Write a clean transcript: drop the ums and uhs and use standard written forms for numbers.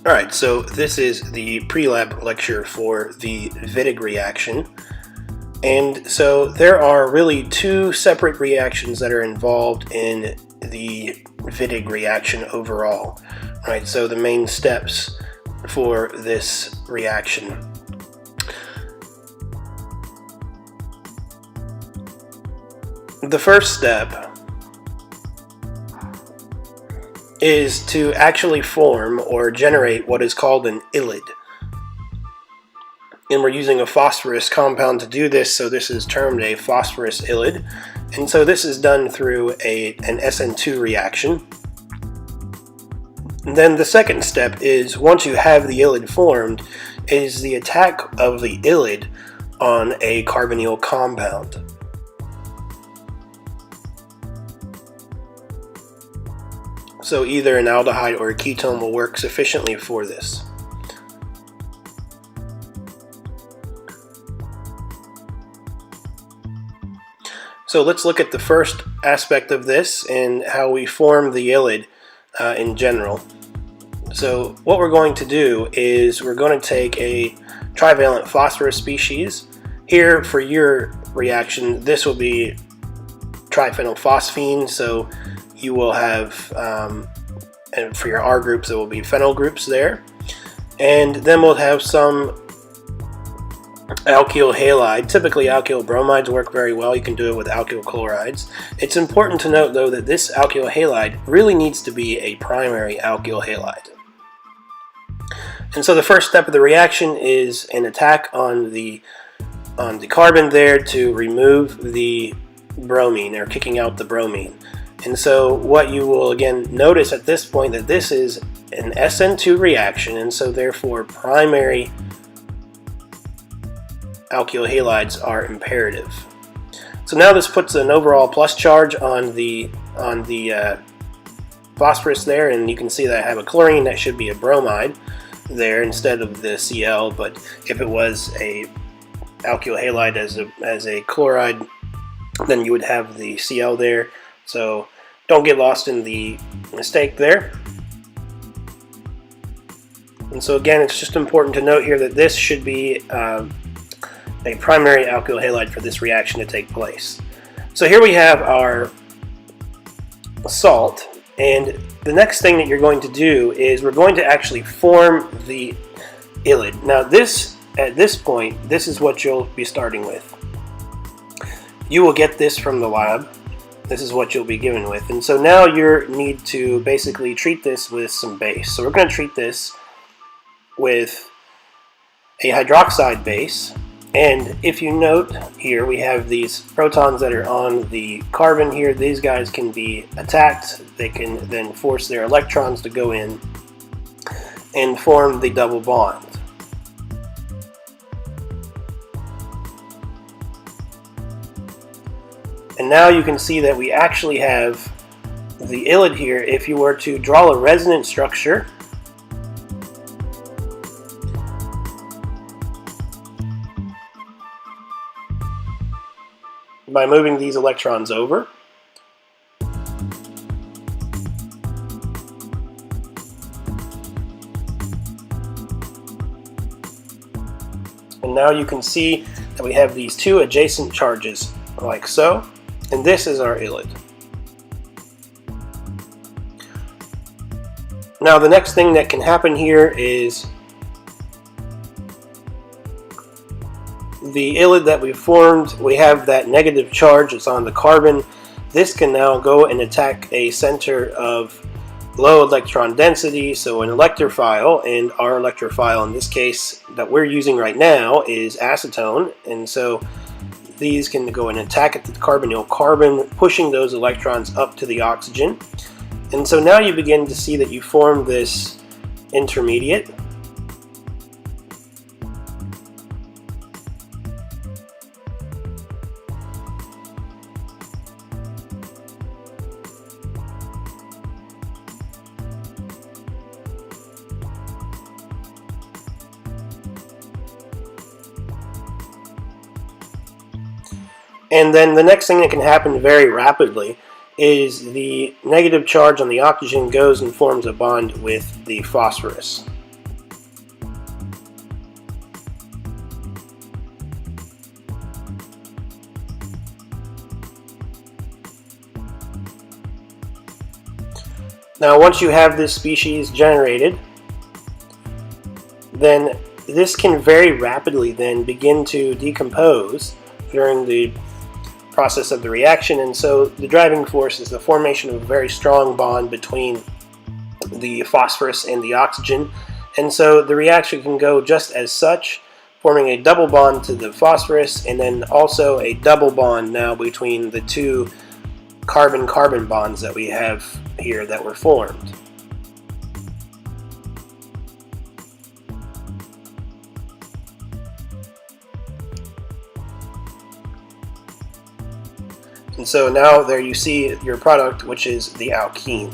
Alright, so this is the pre-lab lecture for the Wittig reaction. And so there are really two separate reactions that are involved in the Wittig reaction overall. Right, so the main steps for this reaction. The first step is to actually form or generate what is called an ylide. And we're using a phosphorus compound to do this, so this is termed a phosphorus ylide. And so this is done through an SN2 reaction. And then the second step is, once you have the ylide formed, is the attack of the ylide on a carbonyl compound. So either an aldehyde or a ketone will work sufficiently for this. So let's look at the first aspect of this and how we form the ylide in general. So what we're going to do is we're going to take a trivalent phosphorus species. Here for your reaction, this will be triphenylphosphine, so you will have, and for your R groups, there will be phenyl groups there. And then we'll have some alkyl halide. Typically alkyl bromides work very well. You can do it with alkyl chlorides. It's important to note though that this alkyl halide really needs to be a primary alkyl halide. And so the first step of the reaction is an attack on the carbon there to remove the bromine, or kicking out the bromine. And so what you will again notice at this point that this is an SN2 reaction, and so therefore primary alkyl halides are imperative. So now this puts an overall plus charge on the phosphorus there, and you can see that I have a chlorine. That should be a bromide there instead of the Cl, but if it was a alkyl halide as a chloride, then you would have the Cl there. So don't get lost in the mistake there. And so again, it's just important to note here that this should be a primary alkyl halide for this reaction to take place. So here we have our salt, and the next thing that you're going to do is we're going to actually form the ylide. Now at this point, this is what you'll be starting with. You will get this from the lab. This is what you'll be given with. And so now you need to basically treat this with some base. So we're going to treat this with a hydroxide base. And if you note here, we have these protons that are on the carbon here. These guys can be attacked. They can then force their electrons to go in and form the double bond. And now you can see that we actually have the ylide here. If you were to draw a resonance structure, by moving these electrons over, and now you can see that we have these two adjacent charges like so. And this is our ylide. Now the next thing that can happen here is the ylide that we formed, we have that negative charge that's on the carbon. This can now go and attack a center of low electron density, so an electrophile, and our electrophile in this case that we're using right now is acetone, and so these can go and attack at the carbonyl carbon, pushing those electrons up to the oxygen. And so now you begin to see that you form this intermediate. And then the next thing that can happen very rapidly is the negative charge on the oxygen goes and forms a bond with the phosphorus. Now once you have this species generated, then this can very rapidly then begin to decompose during the process of the reaction, and so the driving force is the formation of a very strong bond between the phosphorus and the oxygen, and so the reaction can go just as such, forming a double bond to the phosphorus and then also a double bond now between the two carbon-carbon bonds that we have here that were formed. And so now there you see your product, which is the alkene.